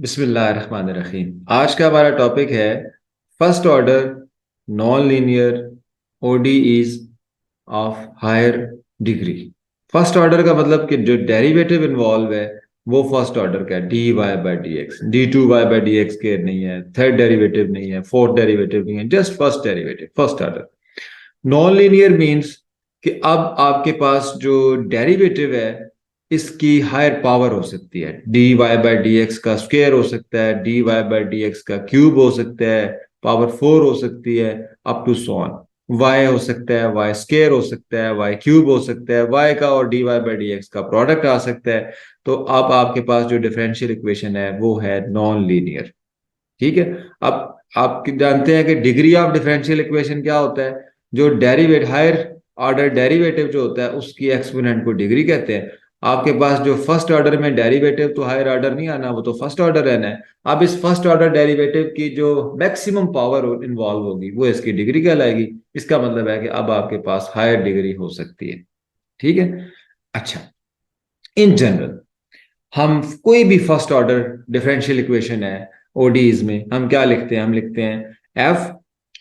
बिस्मिल्लाहिर्रहमानिर्रहीम। आज का हमारा टॉपिक है first order non linear ODEs of higher degree. First order का मतलब कि जो डेरिवेटिव इन्वॉल्व है वो फर्स्ट ऑर्डर का है, d y by d x. D two y by d x के नहीं है, थर्ड डेरिवेटिव नहीं है, फोर्थ डेरिवेटिव नहीं है, just first derivative, first order. Non linear means कि अब आपके पास जो डेरिवेटिव है इसकी हायर पावर हो सकती है। D y by d x का स्क्वायर हो सकता है, d y by d x का क्यूब हो सकता है, पावर फोर हो सकती है, up to so on. Y हो सकता है, वाई स्क्वायर हो सकता है, वाई क्यूब हो सकता है, वाई का और d y by d x का प्रोडक्ट आ सकता है। तो अब आपके पास जो डिफरेंशियल इक्वेशन है वो है नॉन लीनियर। ठीक है। अब आप जानते हैं कि डिग्री ऑफ डिफरेंशियल इक्वेशन क्या होता है। जो डेरिवेट हायर ऑर्डर डेरिवेटिव जो होता है उसकी एक्सपोनेंट को डिग्री कहते हैं। आपके पास जो फर्स्ट ऑर्डर में डेरिवेटिव तो हायर ऑर्डर नहीं आना, वो तो फर्स्ट ऑर्डर रहना है। अब इस फर्स्ट ऑर्डर डेरिवेटिव की जो मैक्सिमम पावर इन्वॉल्व होगी वो इसकी डिग्री कहलाएगी। इसका मतलब है कि अब आपके पास हायर डिग्री हो सकती है। ठीक है। अच्छा, इन जनरल हम कोई भी फर्स्ट ऑर्डर डिफरेंशियल इक्वेशन है ओडीज में हम क्या लिखते हैं, हम लिखते हैं एफ।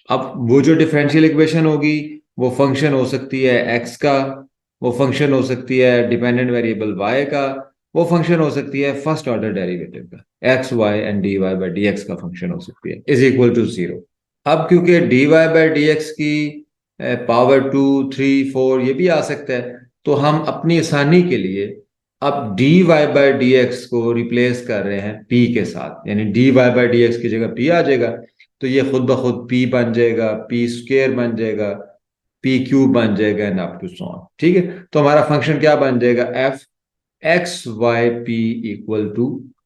अब वो जो डिफरेंशियल इक्वेशन होगी वो फंक्शन हो सकती है एक्स का, वो फंक्शन हो सकती है डिपेंडेंट वेरिएबल वाई का, वो फंक्शन हो सकती है फर्स्ट ऑर्डर डेरिवेटिव का, x y and d y by d x का फंक्शन हो सकती है, इज इक्वल टू जीरो। अब क्योंकि d y by d x की पावर टू थ्री फोर ये भी आ सकता है, तो हम अपनी आसानी के लिए अब d y by d x को रिप्लेस कर रहे हैं पी के साथ, यानी d y by d x की जगह पी आ जाएगा। तो ये खुद ब खुद पी बन जाएगा, पी स्क्वेयर बन जाएगा, पी क्यूब बन जाएगा and up to so on. ठीक है। तो हमारा फंक्शन क्या बन जाएगा, f x y p equal to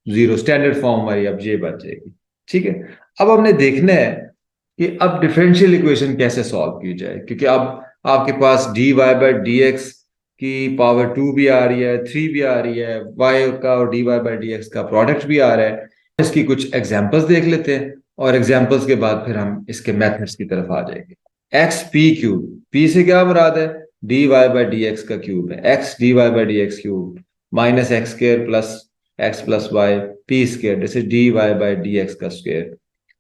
zero. Standard form हमारी अब ये बन जाएगी। ठीक है। अब हमने देखना है कि अब डिफरेंशियल इक्वेशन कैसे सॉल्व की जाए, क्योंकि अब आपके पास d y by d x की पावर टू भी आ रही है, थ्री भी आ रही है, वाई का और d y by d x का प्रोडक्ट भी आ रहा है। इसकी कुछ एग्जांपल्स देख लेते हैं और एग्जांपल्स के बाद फिर हम इसके मेथड्स की तरफ आ जाएंगे। एक्स पी क्यूब, पी से क्या मुराद है, d y by d x का क्यूब है। X d y by d x cube minus x square plus x plus y p square, जैसे d y by d x का square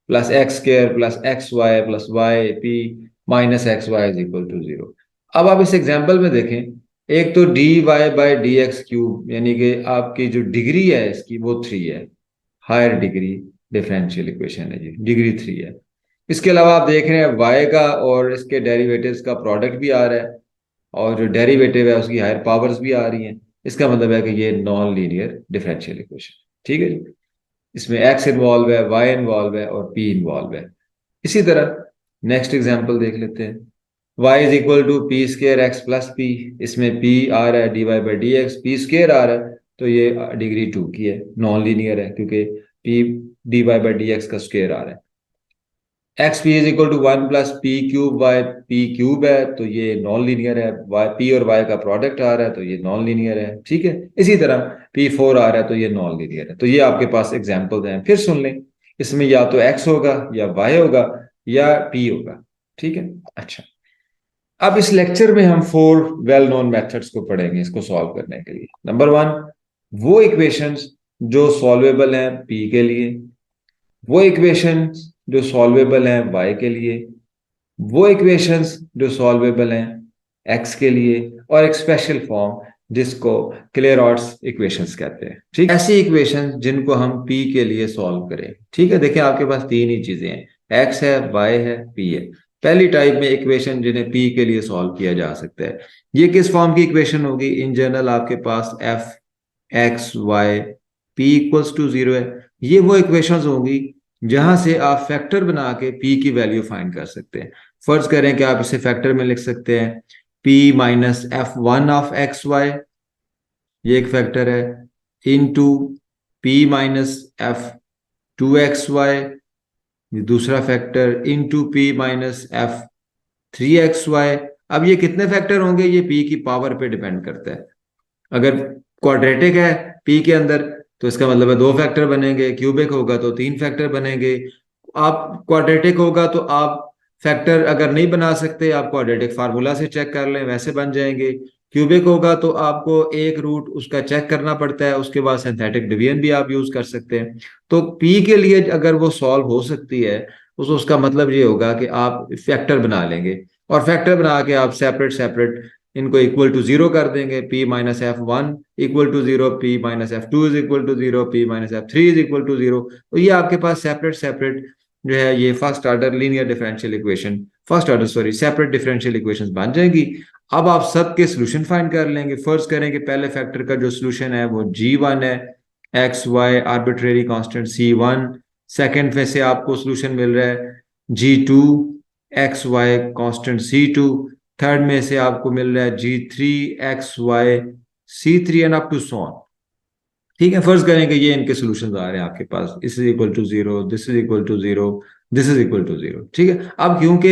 plus x square plus x y plus y p minus x y is equal to zero. अब आप इस example में देखें, एक तो d y by d x cube यानी कि आपकी जो डिग्री है इसकी वो थ्री है, हायर डिग्री डिफरेंशियल इक्वेशन है जी, डिग्री थ्री है। इसके अलावा आप देख रहे हैं वाई का और इसके डेरिवेटिव्स का प्रोडक्ट भी आ रहा है, और जो डेरिवेटिव है उसकी हायर पावर्स भी आ रही हैं। इसका मतलब है कि ये नॉन लीनियर डिफरेंशियल इक्वेशन। ठीक है जी। इसमें एक्स इन्वॉल्व है, वाई इन्वॉल्व है और पी इन्वॉल्व है। इसी तरह नेक्स्ट एग्जांपल देख लेते हैं। y is equal to p square x plus p, इसमें p आ रहा है d y by d x, p square आ रहा है, तो ये डिग्री टू की है, नॉन लीनियर है क्योंकि p d y by d x का स्केयर आ रहा है। X p is equal to one plus p cube y p cube है, तो ये नॉन लीनियर है। वाई पी और वाई का प्रोडक्ट आ रहा है तो ये नॉन लीनियर है। ठीक है। इसी तरह पी फोर आ रहा है तो ये नॉन लीनियर है। तो ये आपके पास एग्जाम्पल हैं, फिर सुन लें। इसमें या तो एक्स होगा या वाई होगा या पी होगा। ठीक है। अच्छा, अब इस लेक्चर में हम फोर वेल नोन मेथड्स को पढ़ेंगे इसको सॉल्व करने के लिए। नंबर वन, वो इक्वेशंस जो सॉल्वेबल हैं पी के लिए, वो इक्वेशंस जो सॉल्वेबल हैं वाई के लिए, वो इक्वेशंस जो सॉल्वेबल हैं एक्स के लिए, और एक स्पेशल फॉर्म जिसको क्लेयरॉट्स इक्वेशंस कहते हैं। ठीक, ऐसी इक्वेशंस जिनको हम पी के लिए सॉल्व करें। ठीक है। देखिए आपके पास तीन ही चीजें हैं, एक्स है, वाई है, पी है। पहली टाइप में इक्वेशन जिन्हें पी के लिए सॉल्व किया जा सकता है, ये किस फॉर्म की इक्वेशन होगी, इन जनरल आपके पास f x y p equals to zero है। ये वो इक्वेशंस होंगी जहां से आप फैक्टर बना के पी की वैल्यू फाइंड कर सकते हैं। फर्ज करें कि आप इसे फैक्टर में लिख सकते हैं p minus f one of x y, ये एक फैक्टर है, into p minus f two x y, दूसरा factor, into p minus f three x y. अब ये कितने फैक्टर होंगे, ये पी की पावर पे डिपेंड करता है। अगर क्वाड्रेटिक है पी के अंदर तो इसका मतलब है दो फैक्टर बनेंगे, क्यूबिक होगा तो तीन फैक्टर बनेंगे। आप क्वाड्रेटिक होगा तो आप फैक्टर अगर नहीं बना सकते आप क्वाड्रेटिक फार्मूला से चेक कर लें, वैसे बन जाएंगे। क्यूबिक होगा तो आपको एक रूट उसका चेक करना पड़ता है, उसके बाद सिंथेटिक डिवीजन भी आप यूज कर सकते हैं। तो पी के लिए अगर वो सॉल्व हो सकती है उसका मतलब ये होगा कि आप फैक्टर बना लेंगे, और फैक्टर बना के आप सेपरेट सेपरेट इनको इक्वल टू जीरो कर देंगे। P minus f one equal to zero, p minus f two is equal to zero, p minus f three is equal to zero. तो ये आपके पास सेपरेट सेपरेट जो है ये first order linear differential equation, first order sorry separate differential equations बन जाएंगी। अब आप सबके सोल्यूशन फाइंड कर लेंगे। फर्स्ट करें कि पहले फैक्टर का जो सोल्यूशन है वो G1 है, x y arbitrary constant C1। Second में से आपको सोल्यूशन मिल रहा है G2, x Y constant C2। Third में से आपको मिल रहा है G3, x y C3 and up to so on. ठीक है, फर्ज करें कि ये इनके सॉल्यूशंस आ रहे हैं आपके पास, this is equal to zero, this is equal to zero, this is equal to zero. ठीक है, अब क्योंकि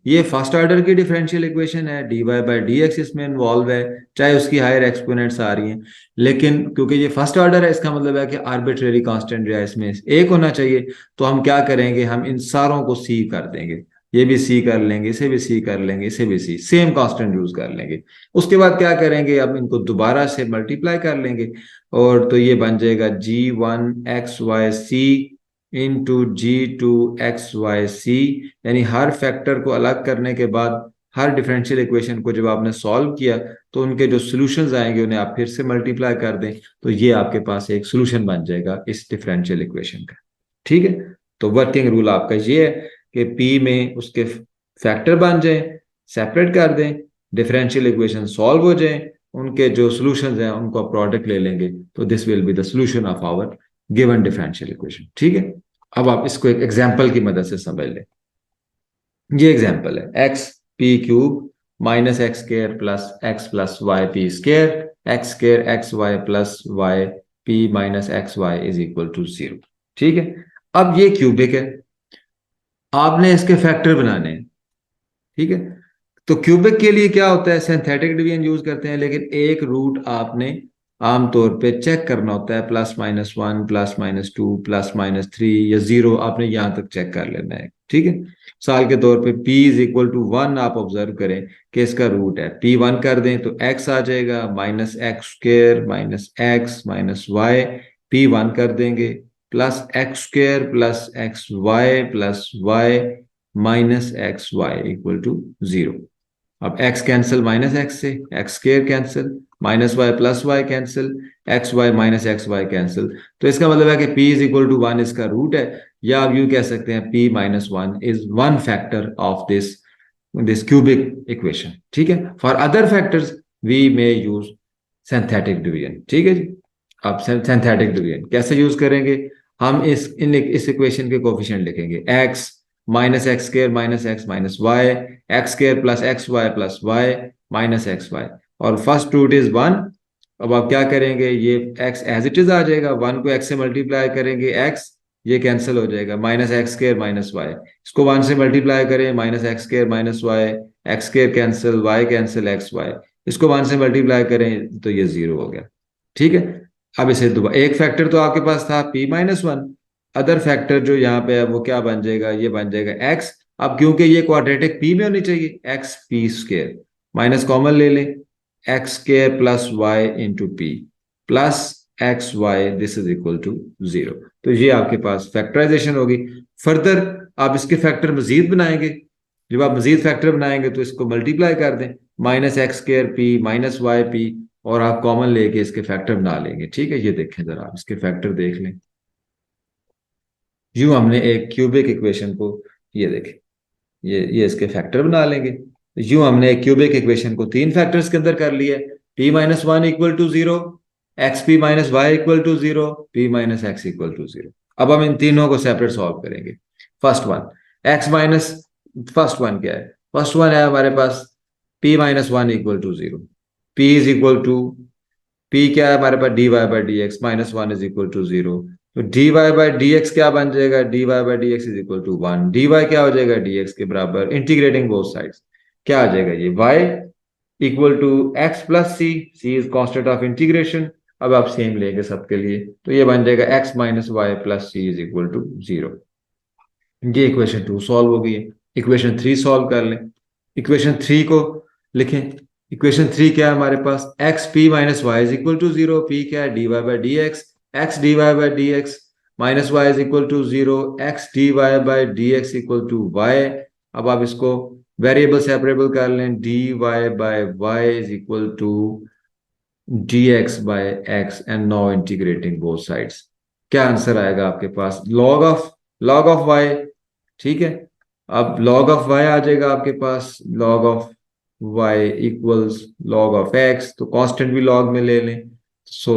ये फर्स्ट ऑर्डर की डिफरेंशियल इक्वेशन है, d y by d x इसमें इन्वॉल्व है, चाहे उसकी हायर एक्सपोनेंट्स आ रही हैं, लेकिन क्योंकि ये फर्स्ट ऑर्डर है इसका मतलब है कि आर्बिट्रेरी कांस्टेंट जो है इसमें एक होना चाहिए। तो हम क्या करेंगे, हम इन सारों को सी कर देंगे, ये भी सी कर लेंगे, इसे भी सी कर लेंगे, इसे भी सी, सेम कांस्टेंट यूज कर लेंगे। उसके बाद क्या करेंगे, अब इनको दोबारा से मल्टीप्लाई कर लेंगे, और तो ये बन जाएगा G1 XYC into G2 XYC। यानी हर फैक्टर को अलग करने के बाद हर डिफरेंशियल इक्वेशन को जब आपने सॉल्व किया तो उनके जो सॉल्यूशंस आएंगे उन्हें आप फिर से मल्टीप्लाई कर दें, तो ये आपके पास एक सॉल्यूशन बन जाएगा इस डिफरेंशियल इक्वेशन का। ठीक है, तो वर्किंग रूल आपका ये है कि P में उसके फैक्टर बन जाए, सेपरेट कर दें, डिफरेंशियल इक्वेशन सॉल्व हो जाए, उनके जो सॉल्यूशंस हैं उनको आप प्रोडक्ट ले लेंगे, तो this will be the solution of our given differential equation. ठीक है, अब आप इसको एक एग्जांपल की मदद से समझ लें। ये एग्जांपल है x p cube minus x square plus y p square x y plus y p minus x y is equal to zero. ठीक है, अब ये क्यूबिक है, आपने इसके फैक्टर बनाने हैं। ठीक है, तो क्यूबिक के लिए क्या होता है, सिंथेटिक डिवीजन यूज करते हैं, लेकिन एक रूट आपने आमतौर पे चेक करना होता है, +-1 +-2 +-3 या जीरो, आपने यहां तक चेक कर लेना है। ठीक है, साल के तौर पे p इज इक्वल टू 1 आप ऑब्जर्व करें कि इसका रूट है, p 1 कर दें तो x आ जाएगा, -x² -x-y, p 1 कर देंगे +x² +xy -xy equal to zero. अब x कैंसिल माइनस एक्स से, x square cancel, -y +y cancel, x y minus x y cancel. तो इसका मतलब है कि p इज इक्वल टू 1 इसका रूट है, या आप यूं कह सकते हैं p minus 1 is one factor of this this cubic equation. ठीक है, for other factors we may use synthetic division. ठीक है जी, अब सिंथेटिक डिवीजन कैसे यूज करेंगे, हम इस इक्वेशन के कोफिशिएंट लिखेंगे, x -x² -x-y, x² +xy+y -xy, और फर्स्ट रूट इज 1। अब आप क्या करेंगे, ये x एज इट इज आ जाएगा, 1 को x से मल्टीप्लाई करेंगे x, ये कैंसिल हो जाएगा, -x² -y, इसको 1 से मल्टीप्लाई करें, -x² -y, x² cancel, y cancel, xy, इसको 1 से मल्टीप्लाई करें तो ये जीरो हो गया। ठीक है, अब इसे दोबारा, एक फैक्टर तो आपके पास था p-1, अदर फैक्टर जो यहाँ पे है वो क्या बन जाएगा, ये बन जाएगा x। अब क्योंकि ये क्वाड्रेटिक p में होनी चाहिए, x p² माइनस कॉमन ले लें, x² +y into p plus x y, this is equal to zero. तो ये आपके पास फैक्टराइजेशन होगी। फर्दर आप इसके फैक्टर मजीद बनाएंगे, जब आप मजीद फैक्टर बनाएंगे तो इसको मल्टीप्लाई कर दें, -x² p -y p, और आप कॉमन लेके इसके फैक्टर बना लेंगे। ठीक है, ये देखें जरा, आप इसके फैक्टर देख लें। यूं हमने एक क्यूबिक इक्वेशन को, ये देखें, ये इसके फैक्टर बना लेंगे। यूं हमने एक क्यूबिक इक्वेशन को तीन फैक्टर्स के अंदर कर लिया, p-1 equal to zero, xp-y equal to zero, p-x equal to zero. अब हम इन तीनों को सेपरेट सॉल्व करेंगे। First one, x minus, first one क्या है, फर्स्ट वन है हमारे पास p-1 equal to zero, p is equal to, p क्या है हमारे पास, dy/dx, -1 is equal to zero. तो dy/dx क्या बन जाएगा, dy/dx is equal to 1, dy क्या हो जाएगा, dx के बराबर, इंटीग्रेटिंग बोथ साइड्स क्या आ जाएगा, ये y equal to x plus c, c is constant of integration. अब आप सेम लेंगे सबके लिए, तो ये बन जाएगा x minus y plus c is equal to zero. ये इक्वेशन 2 सॉल्व हो गई है। इक्वेशन 3 सॉल्व कर लें, इक्वेशन 3 को लिखें, इक्वेशन 3 क्या है हमारे पास, x p minus y is equal to zero, p क्या है d y by d x d y by d x minus y is equal to zero, x d y by d x equal to y. अब आप इसको variable separable कर लें, d y by y is equal to d x by x and now integrating both sides. क्या answer आएगा आपके पास, log of Y, ठीक है। अब log ऑफ y आ जाएगा आपके पास, log of y equals log of x, तो कांस्टेंट भी log में ले लें, so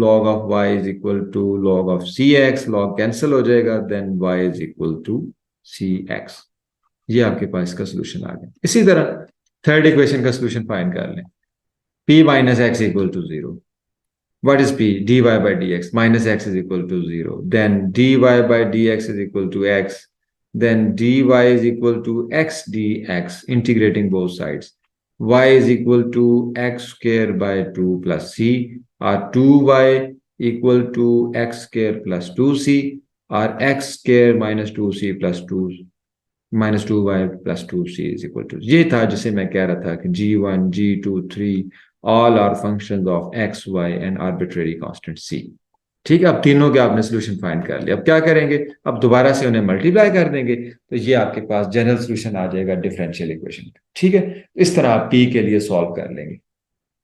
log of y is equal to log of cx, log cancel हो जाएगा, then y is equal to cx। ये आपके पास इसका सोल्यूशन आ गया। इसी तरह थर्ड इक्वेशन का सोल्यूशन फाइंड कर लें, p minus x equal to zero, what is p, dy by dx minus x is equal to 0, then dy by dx is equal to x, then dy is equal to x dx, integrating both sides, y is equal to x square by 2 plus c, or 2y equal to x square plus 2c, or x square minus 2c plus 2 minus 2y plus 2c is equal to, ये था जिसे मैं कह रहा था कि g1 g2 3 all are functions of x y and arbitrary constant c। ठीक है, अब तीनों के आपने सोल्यूशन फाइंड कर लिया। अब क्या करेंगे, अब दोबारा से उन्हें मल्टीप्लाई कर देंगे, तो ये आपके पास जनरल सोल्यूशन आ जाएगा डिफरेंशियल इक्वेशन का। ठीक है, इस तरह आप p के लिए सॉल्व कर लेंगे।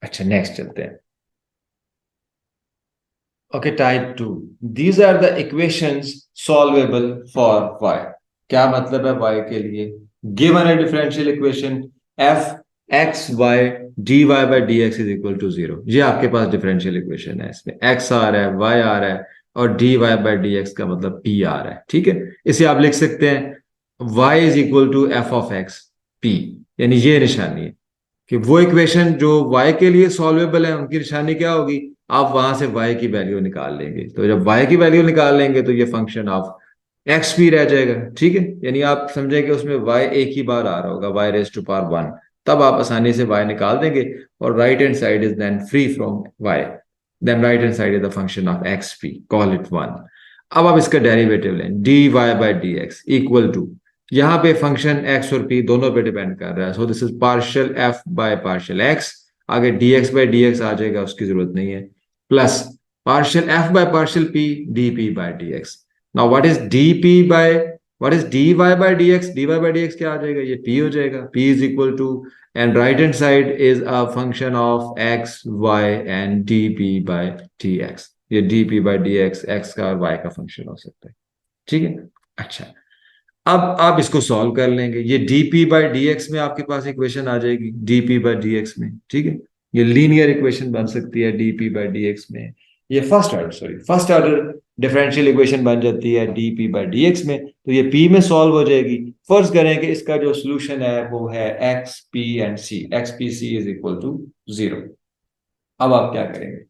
अच्छा, नेक्स्ट चलते हैं। Okay, type 2, these are the equations solvable for y। क्या मतलब है y के लिए, given a differential equation f x y dy by dx is equal to zero, ये आपके पास डिफरेंशियल इक्वेशन है, इसमें x आ रहा है, y आ रहा है, और dy by dx का मतलब p आ रहा है। ठीक है, इसे आप लिख सकते हैं y is equal to f of x p, यानी ये निशानी है कि वो इक्वेशन जो y के लिए सॉल्वेबल है उनकी निशानी क्या होगी, आप वहां से y की वैल्यू निकाल लेंगे, तो जब y की वैल्यू निकाल लेंगे तो ये फंक्शन ऑफ एक्स भी रह जाएगा। ठीक है, यानी आप समझें कि उसमें y एक ही बार आ रहा होगा, y रेज टू पावर 1, तब आप आसानी से y निकाल देंगे, और right hand side is then free from y, then right hand side is the function of x p, call it 1। अब आप इसका डेरिवेटिव लें, d y by d x equal to, यहाँ पे फंक्शन एक्स और पी दोनों पे depend कर रहा है, so this is partial f by partial x, आगे d x by d x आ जाएगा, उसकी जरूरत नहीं है, plus partial f by partial p d p by d x. Now what is d p by, what is d y by d x, d y by d x क्या आ जाएगा, ये पी हो जाएगा, p is equal to, and right hand side is a function of x y and d p by d x, ये d p by d x x का और y का फंक्शन हो सकता है। ठीक है, अच्छा, अब आप इसको सॉल्व कर लेंगे, ये dp बाई डी एक्स में आपके पास इक्वेशन आ जाएगी, dp बाई डी एक्स में। ठीक है, ये लीनियर इक्वेशन बन सकती है dp बाई डी एक्स में, ये फर्स्ट ऑर्डर डिफरेंशियल इक्वेशन बन जाती है dp बाई डी एक्स में, तो ये p में सॉल्व हो जाएगी। फर्ज करें कि इसका जो सोल्यूशन है वो है x p and c, x p c is equal to zero. अब आप क्या करेंगे,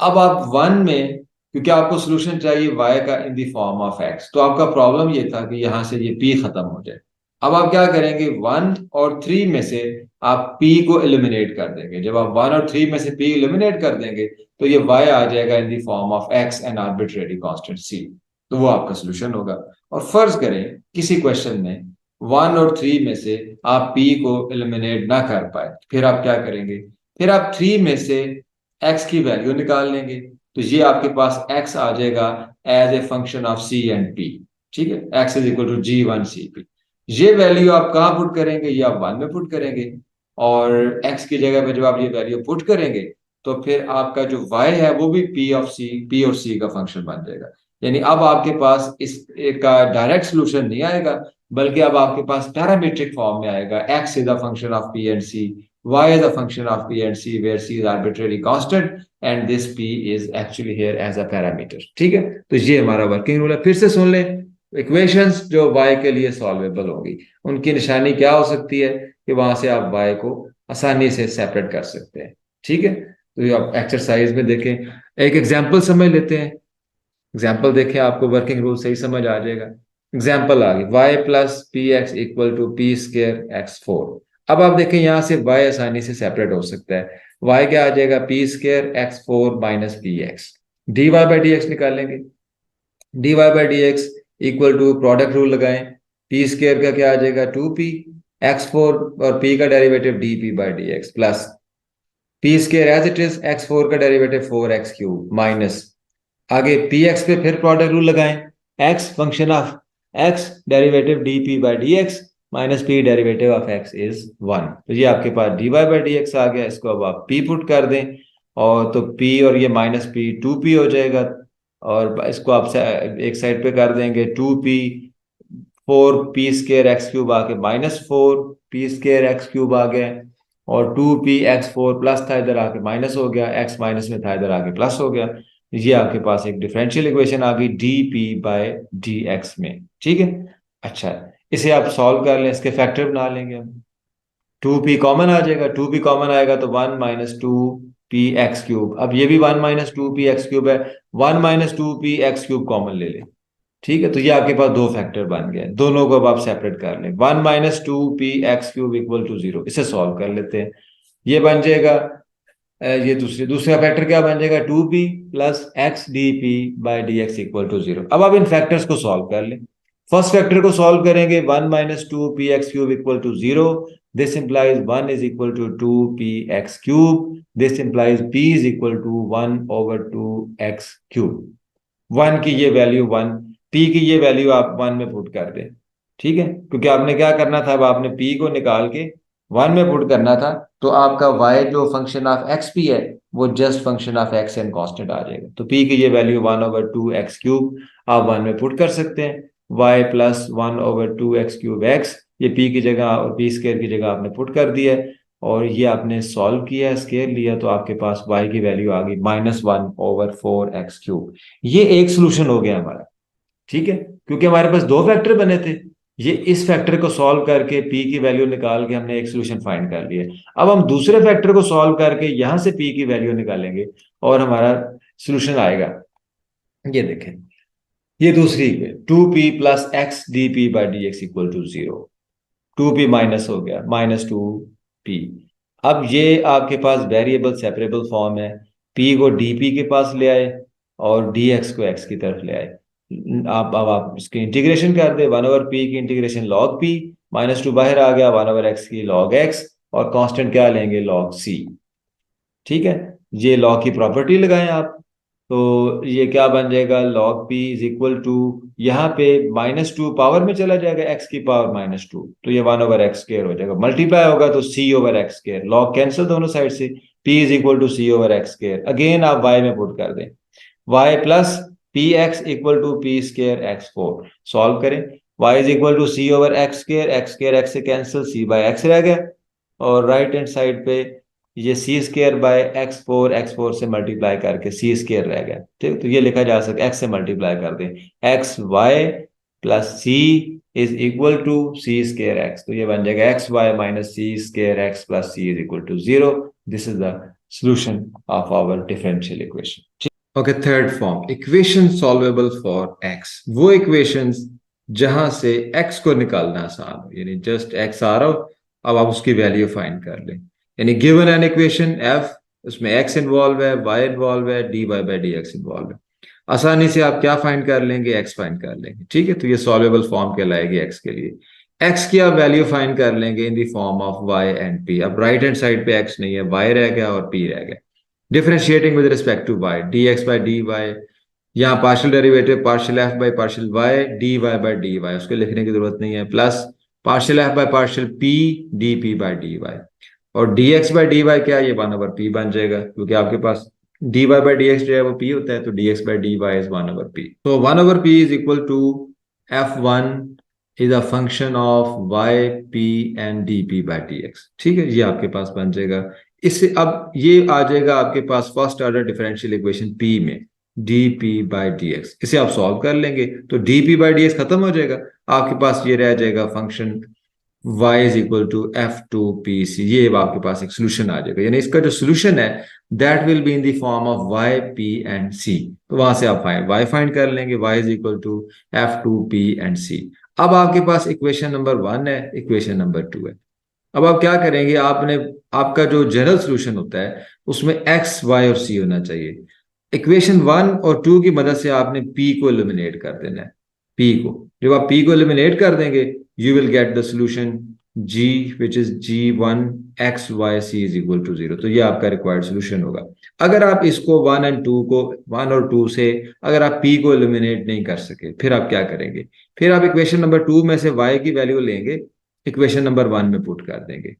अब आप 1 में, क्योंकि आपको सोल्यूशन चाहिए y का in the form of x, तो आपका प्रॉब्लम ये था कि यहां से ये p खत्म हो जाए। अब आप क्या करेंगे, 1 और 3 में से आप p को एलिमिनेट कर देंगे, जब आप 1 और 3 में से p एलिमिनेट कर देंगे तो ये y आ जाएगा in the form of x and arbitrary constant c, तो वो आपका सोल्यूशन होगा। और फर्ज करें किसी क्वेश्चन में 1 और 3 में से आप p को एलिमिनेट ना कर पाए, फिर आप क्या करेंगे, फिर आप 3 में से x की वैल्यू निकाल लेंगे, तो ये आपके पास x आ जाएगा as a function of c and p। ठीक है, x is equal to g1 cp, ये वैल्यू आप कहाँ पुट करेंगे, ये आप 1 में पुट करेंगे, और x की जगह पे जब आप ये वैल्यू पुट करेंगे तो फिर आपका जो y है वो भी p और c का फंक्शन बन जाएगा। यानी अब आपके पास इस का डायरेक्ट सोल्यूशन नहीं आएगा, बल्कि अब आपके पास पैरामीट्रिक फॉर्म में आएगा, x is a function of p and c, y is a function of p and c where c is arbitrary constant and this p is actually here as a parameter। ठीक है, तो ये हमारा working rule है। फिर से सुन लें, equations जो y के लिए सॉल्वेबल होंगी उनकी निशानी क्या हो सकती है कि वहां से आप y को आसानी से सेपरेट कर सकते हैं। ठीक है, तो ये आप एक्सरसाइज में देखें, एक एग्जाम्पल समझ लेते हैं, एग्जाम्पल देखें आपको वर्किंग रूल सही समझ आ जाएगा। एग्जाम्पल आ गई, y plus p x equal to p square x 4। अब आप देखें यहां से y आसानी से सेपरेट हो सकता है, y क्या आ जाएगा, p square x 4 minus p x, d y by d x निकालेंगे, d y by d x equal to product rule लगाएं, पी स्क्र का क्या आ जाएगा 2p, x4 और p का derivative d p by d x plus p square as it is, x four का derivative 4x³ minus, आगे p x पे फिर प्रोडक्ट रूल लगाएं, x function of x derivative d p by d x minus p derivative of x is 1। तो ये आपके पास d y by d x आ गया, इसको अब आप पी पुट कर दें, और तो पी और ये माइनस पी 2p हो जाएगा, और इसको आप एक साइड पे कर देंगे, 2p 4p² आके -4p² आ गया, और 2p(x4) प्लस था इधर आके माइनस हो गया, x माइनस में था इधर आके प्लस हो गया। ये आपके पास एक डिफरेंशियल इक्वेशन आ गई d p by d x में। ठीक है, अच्छा, इसे आप सॉल्व कर लें, इसके फैक्टर बना लेंगे हम। 2p कॉमन आ जाएगा, 2p कॉमन आएगा तो 1 माइनस 2p(x³), अब ये भी 1 माइनस 2p(x³ है, 1 माइनस 2p(x³ कॉमन ले लें। ठीक है, तो ये आपके पास दो फैक्टर बन गए, दोनों को अब आप सेपरेट कर लें, 1 माइनस 2p(x³ इक्वल टू 0, इसे सॉल्व कर लेते हैं। ये बन जाएगा, ये दूसरा फैक्टर क्या बन जाएगा, 2p plus x d p by d x equal to 0। अब आप इन फैक्टर्स को सॉल्व कर लें। फर्स्ट फैक्टर को सॉल्व करेंगे, 1 minus 2p(x³ equal to 0, this implies 1 is equal to 2p(x³), this implies p is equal to 1/2x³। 1 की ये value 1, p की ये वैल्यू आप 1 में पुट कर दें। ठीक है, क्योंकि आपने क्या करना था, अब आपने p को निकाल के 1 में पुट करना था, तो आपका y जो फंक्शन ऑफ एक्स पी है वो just function of x and constant आ जाएगा। तो p की ये वैल्यू 1/2x³ आप 1 में पुट कर सकते हैं, y प्लस 1/2x³ x, ये p की जगह और p² की जगह आपने पुट कर दिया है, और ये आपने सॉल्व किया, स्केयर लिया, तो आपके पास y की वैल्यू आ गई -1/4x³। ये एक सोल्यूशन हो गया हमारा। ठीक है, क्योंकि हमारे पास दो फैक्टर बने थे, ये इस फैक्टर को सॉल्व करके p की वैल्यू निकाल के हमने एक सोल्यूशन फाइंड कर लिया। अब हम दूसरे फैक्टर को सॉल्व करके यहां से p की वैल्यू निकालेंगे और हमारा सोल्यूशन आएगा। ये देखें, ये दूसरी 2p plus x d p by d x equal to 0, 2p minus हो गया -2p। अब ये आपके पास वेरिएबल सेपरेबल फॉर्म है, p को dp के पास ले आए और dx को x की तरफ ले आए। आप अब आप इसकी इंटीग्रेशन कर दे, 1/p की इंटीग्रेशन log p, -2 बाहर आ गया, 1/x की log x, और कांस्टेंट क्या लेंगे, log c। ठीक है, ये लॉ की प्रॉपर्टी लगाएं आप, तो ये क्या बन जाएगा, log p is equal to, यहाँ पे -2 पावर में चला जाएगा, x की पावर -2, तो ये 1/x² हो जाएगा, मल्टीप्लाई होगा तो c/x², log कैंसिल दोनों साइड से, p is equal to c/x²। Again आप y में पुट कर दें, y plus px equal to p²x4, solve करें, y is equal to c/x², x² से कैंसिल, c/x रह गया, और राइट हैंड साइड पे ये c²/x4 से मल्टीप्लाई करके c² रह गया। ठीक, तो ये लिखा जा सकता है, x से मल्टीप्लाई कर दें, xy plus c is equal to c²x, तो ये बन जाएगा xy minus c²x plus c is equal to 0। This is the solution of our differential equation. Okay, third form, equation solvable for x, वो equations जहां से x को निकालना आसान हो, यानी जस्ट x आ रहा हो, अब आप उसकी वैल्यू फाइंड कर लें। यानी गिवन एन इक्वेशन f, उसमें x इन्वॉल्व है, y इन्वॉल्व है, dy by d x involve है, आसानी से आप क्या फाइंड कर लेंगे, x फाइंड कर लेंगे। ठीक है, तो ये सॉल्वेबल फॉर्म कहलाएगी x के लिए। x की आप वैल्यू फाइंड कर लेंगे in the form of y and p। अब राइट हैंड साइड पे x नहीं है, y रह गया और p रह गया। Differentiating with respect to y, dx by dy, यहाँ partial derivative partial f by partial y, dy by dy, उसको लिखने की जरूरत नहीं है, plus partial f by partial p dp by dy, और dx बाई dy क्या है, ये 1/p बन जाएगा, क्योंकि आपके पास dy बाई dx जो है वो p होता है, तो dx by dy is 1/p। तो 1/p is equal to f1 is a function of y p and dp by dx। ठीक है, ये आपके पास बन जाएगा। इससे अब ये आ जाएगा आपके पास first order differential equation p में dp बाई dx, इसे आप सॉल्व कर लेंगे तो dp बाई dx खत्म हो जाएगा, आपके पास ये रह जाएगा function y is equal to f2pc, ये आपके पास एक सोल्यूशन आ जाएगा। यानी इसका जो सोल्यूशन है that will be in the form of y p and c, तो वहां से आप y फाइंड कर लेंगे, y is equal to f2p and c। अब आपके पास इक्वेशन नंबर 1 है, इक्वेशन नंबर 2 है। अब आप क्या करेंगे, आपने आपका जो जनरल सोल्यूशन होता है उसमें x y और c होना चाहिए। इक्वेशन 1 और 2 की मदद से आपने p को एलिमिनेट कर देना है। p को जब आप p को एलिमिनेट कर देंगे, you will get the solution g which is g1 x y c is equal to 0। तो ये आपका रिक्वायर्ड सोल्यूशन होगा। अगर आप इसको 1 और 2 से अगर आप p को एलिमिनेट नहीं कर सके, फिर आप क्या करेंगे? फिर आप इक्वेशन नंबर 2 में से y की वैल्यू लेंगे, इक्वेशन नंबर 1 में पुट कर देंगे।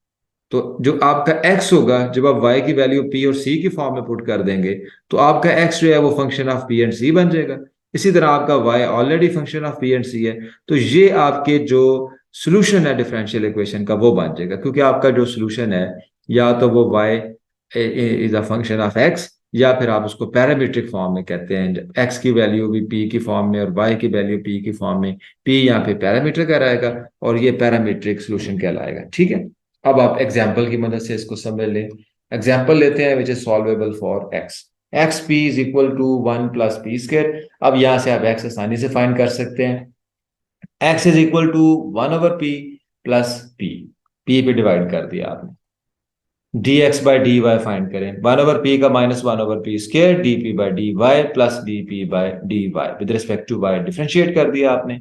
तो जो आपका x होगा, जब आप y की वैल्यू p और c की फॉर्म में पुट कर देंगे, तो आपका x जो है वो function of p and c बन जाएगा। इसी तरह आपका y already function of p and c है, तो ये आपके जो सोल्यूशन है डिफरेंशियल इक्वेशन का वो बन जाएगा, क्योंकि आपका जो सोल्यूशन है या तो वो y is a function of x, या फिर आप उसको पैरामीट्रिक फॉर्म में कहते हैं, x की वैल्यू भी p की फॉर्म में और y की वैल्यू p की फॉर्म में। p यहाँ पे पैरामीटर का रहेगा और ये पैरामीट्रिक सोल्यूशन कहलाएगा। ठीक है, अब आप एग्जाम्पल की मदद से इसको समझ लें। एग्जाम्पल लेते हैं which is solvable for x। X p is equal to 1 plus p square. अब यहां से आप x आसानी से फाइंड कर सकते हैं। x is equal to 1/p plus p। p पे डिवाइड कर दिया आपने। dx बाई dy फाइंड करें। 1/p का minus 1/p square, dp by dy plus dp by dy with respect to y differentiate कर दिया आपने।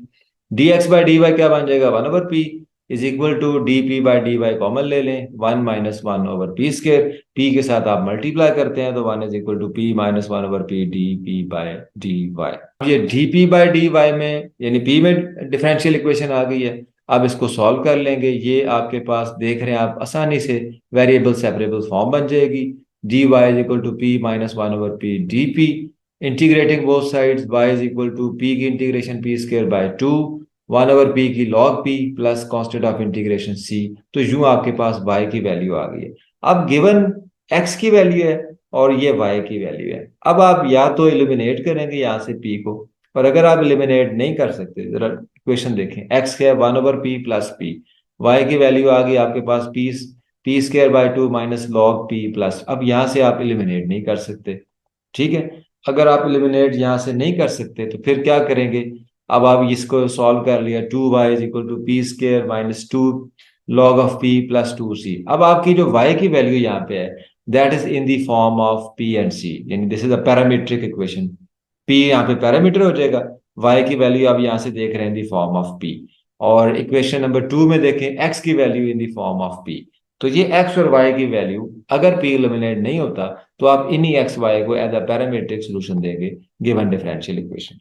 dx बाई dy क्या बन जाएगा? 1/p is equal to dp by dy common ले लें, 1 माइनस 1/p स्क्वायर। p के साथ आप मल्टीप्लाई करते हैं तो 1 is equal to p minus 1/p dp by dy। अब ये dp बाई dy में यानी p में डिफरेंशियल इक्वेशन आ गई है। अब इसको सॉल्व कर लेंगे। ये आपके पास देख रहे हैं आप आसानी से वेरिएबल सेपरेबल फॉर्म बन जाएगी। dy is equal to p minus 1/p dp। Integrating both sides, y is equal to p की integration p square by 2, 1/p की log p plus constant of integration c। तो यूं आपके पास y की value आ गई है। अब गिवन x की वैल्यू है और ये y की वैल्यू है। अब आप या तो एलिमिनेट करेंगे यहां से p को, और अगर आप एलिमिनेट नहीं कर सकते, जरा इक्वेशन देखें। x क्या है? 1/p plus p। y की वैल्यू आ गई आपके पास p square by 2 minus log p plus. अब यहां से आप एलिमिनेट नहीं कर सकते। ठीक है, अगर आप एलिमिनेट यहां से नहीं कर सकते तो फिर क्या करेंगे? अब आप इसको सॉल्व कर लिया, 2y is equal to p square minus 2 log of p plus 2c। अब आपकी जो y की वैल्यू यहाँ पे है that is in the form of p and c, यानी this is a parametric equation. p यहाँ पे पैरामीटर हो जाएगा, y की वैल्यू आप यहाँ से देख रहे हैं in the form of p, और इक्वेशन नंबर 2 में देखें x की value in the form of p। तो ये x और y की वैल्यू अगर p एलिमिनेट नहीं होता तो आप इन्हीं x y को एज अ पैरामीट्रिक सोल्यूशन देंगे गिवन डिफरेंशियल इक्वेशन।